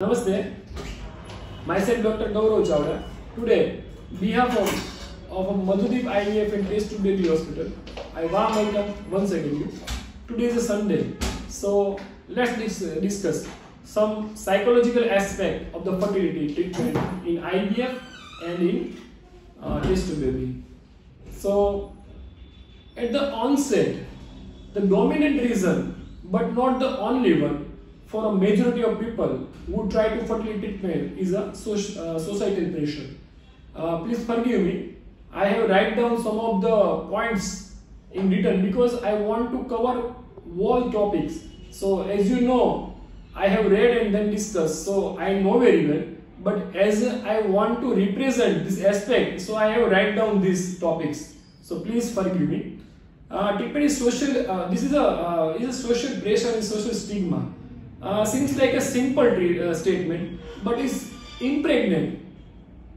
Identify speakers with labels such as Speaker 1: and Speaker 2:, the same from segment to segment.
Speaker 1: Namaste, myself Dr. Gaurav Chawda. Today, on behalf of MADHUDEEP IVF and Test Tube Baby Hospital, I warm welcome once again you. Today is a Sunday, so let's discuss some psychological aspect of the fertility treatment in IVF and in Test Tube Baby. So, at the onset, the dominant reason, but not the only one, for a majority of people who try to fertility treatment is a societal pressure. Please forgive me. I have write down some of the points in written because I want to cover all topics. So as you know, I have read and then discussed, so I know very well. But as I want to represent this aspect, so I have write down these topics. So please forgive me. Treatment is social. This is a social pressure and social stigma. Seems like a simple statement, but is impregnant,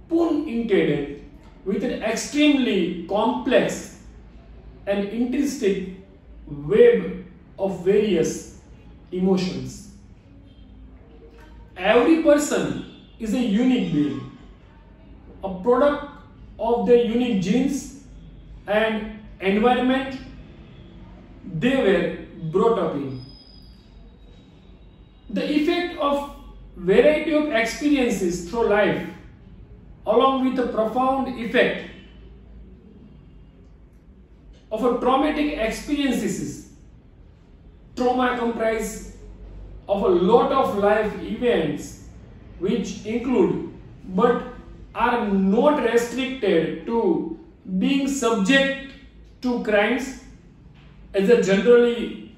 Speaker 1: pun-intended, with an extremely complex and intrinsic web of various emotions. Every person is a unique being, a product of their unique genes and environment they were brought up in. The effect of variety of experiences through life, along with the profound effect of a traumatic experiences. Trauma comprises of a lot of life events which include but are not restricted to being subject to crimes as a generally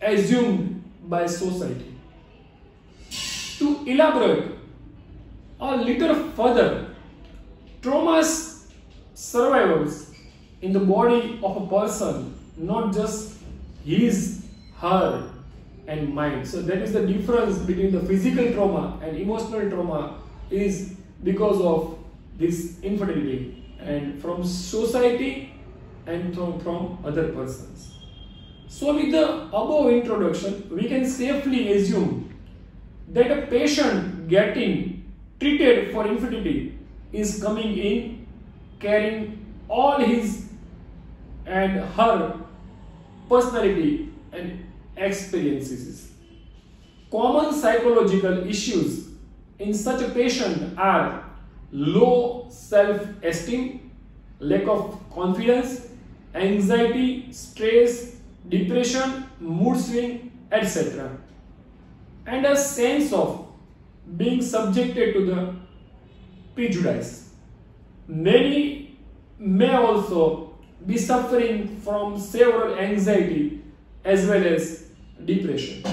Speaker 1: assumed by society. To elaborate a little further, traumas survivals in the body of a person, not just his, her and mind. So that is the difference between the physical trauma and emotional trauma is because of this infertility and from society and from other persons. So with the above introduction, we can safely assume that a patient getting treated for infertility is coming in carrying all his and her personality and experiences. Common psychological issues in such a patient are low self-esteem, lack of confidence, anxiety, stress, depression, mood swing, etc. and a sense of being subjected to the prejudice. Many may also be suffering from several anxiety as well as depression.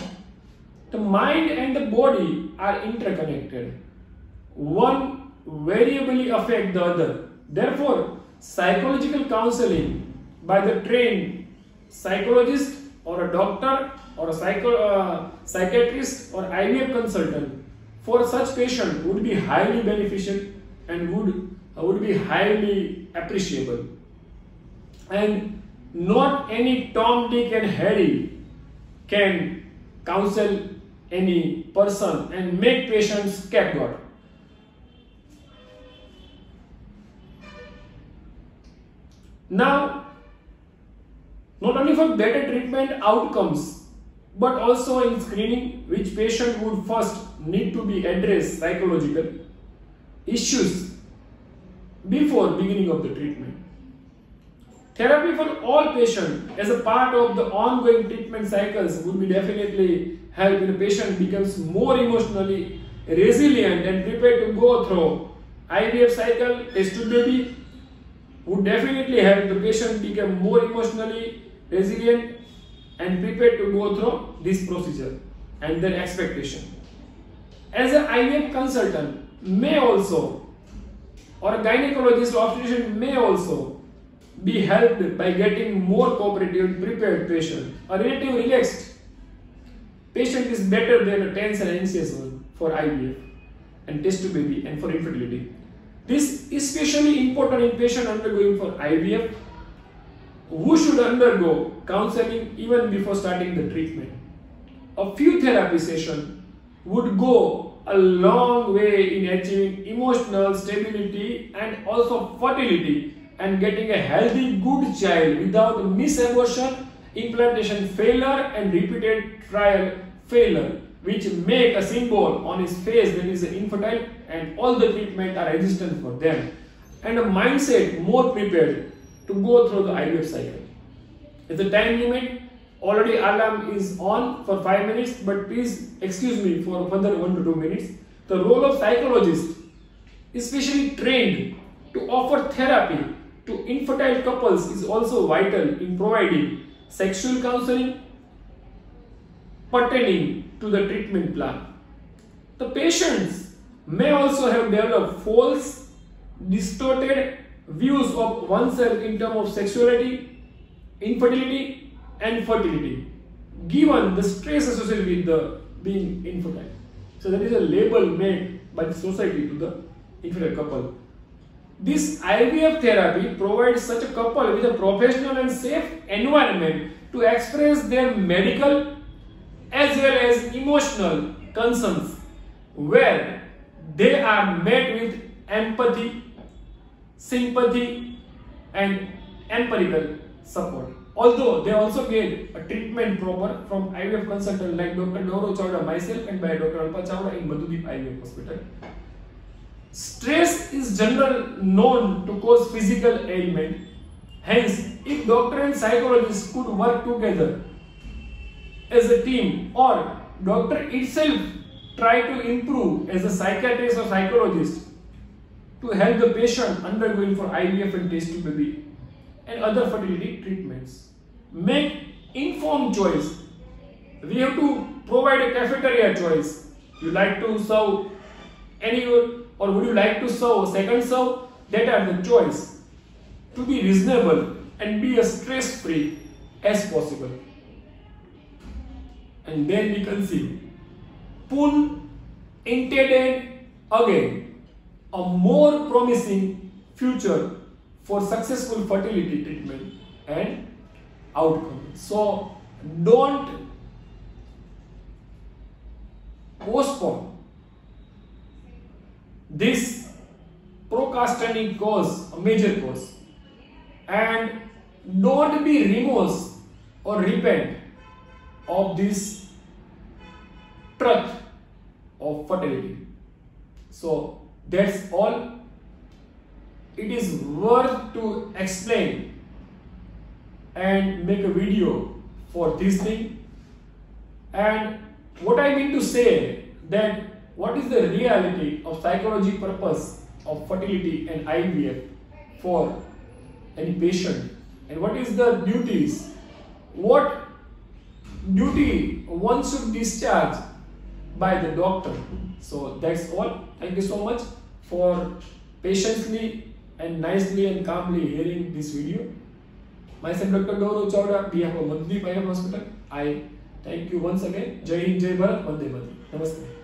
Speaker 1: The mind and the body are interconnected. One variably affects the other. Therefore, psychological counseling by the trained psychologist or a doctor or a psychiatrist or IVF consultant for such patient would be highly beneficial and would be highly appreciable. And not any Tom, Dick and Harry can counsel any person and make patients scapegoat. Now, not only for better treatment outcomes, but also in screening, which patient would first need to be addressed psychological issues before beginning of the treatment. Therapy for all patients as a part of the ongoing treatment cycles would be definitely help when a patient becomes more emotionally resilient and prepared to go through IVF cycle. Test tube baby would definitely help the patient become more emotionally resilient and prepared to go through this procedure and their expectation. As an IVF consultant may also, or a gynecologist or obstetrician may also be helped by getting more cooperative and prepared patient. A relative relaxed patient is better than a tense and anxious one for IVF and test tube baby and for infertility. This is especially important in patient undergoing for IVF who should undergo counseling even before starting the treatment. A few therapy sessions would go a long way in achieving emotional stability and also fertility and getting a healthy, good child without misabortion, implantation failure and repeated trial failure, which make a symbol on his face that is infertile, and all the treatment are resistant for them, and a mindset more prepared to go through the IVF cycle. It's a time limit. Already alarm is on for 5 minutes, but please excuse me for further 1 to 2 minutes. The role of psychologist, especially trained to offer therapy to infertile couples, is also vital in providing sexual counseling pertaining to the treatment plan. The patients may also have developed false, distorted views of oneself in terms of sexuality, infertility and fertility, given the stress associated with the being infertile. So that is a label made by the society to the infertile couple. This IVF therapy provides such a couple with a professional and safe environment to express their medical as well as emotional concerns, where they are met with empathy, sympathy and empirical support. Although they also get a treatment proper from IVF consultant like Dr. Gaurav Chawda, myself, and by Dr. Alpa Chawda in MADHUDEEP IVF Hospital. Stress is generally known to cause physical ailment. Hence, if doctor and psychologist could work together as a team, or doctor itself try to improve as a psychiatrist or psychologist to help the patient undergoing for IVF and test tube baby and other fertility treatments. Make informed choice. We have to provide a cafeteria choice. You like to serve anyone, or would you like to serve second serve? That are the choice. To be reasonable and be as stress free as possible. And then we conceive. Pun intended again a more promising future for successful fertility treatment and outcome. So don't postpone. This procrastinating cause a major cause, and don't be remorse or repent of this truth of fertility. So that's all. It is worth to explain and make a video for this thing. And what I mean to say, that what is the reality of psychology purpose of fertility and IVF for any patient, and what is the duties, what duty one should discharge by the doctor. So that's all. Thank you so much for patiently and nicely and calmly hearing this video. Myself Dr. Gaurav Chawda, on behalf of MADHUDEEP IVF Hospital, I thank you once again. Jai Hind, Jai Bharat, Vande Mataram. Namaste.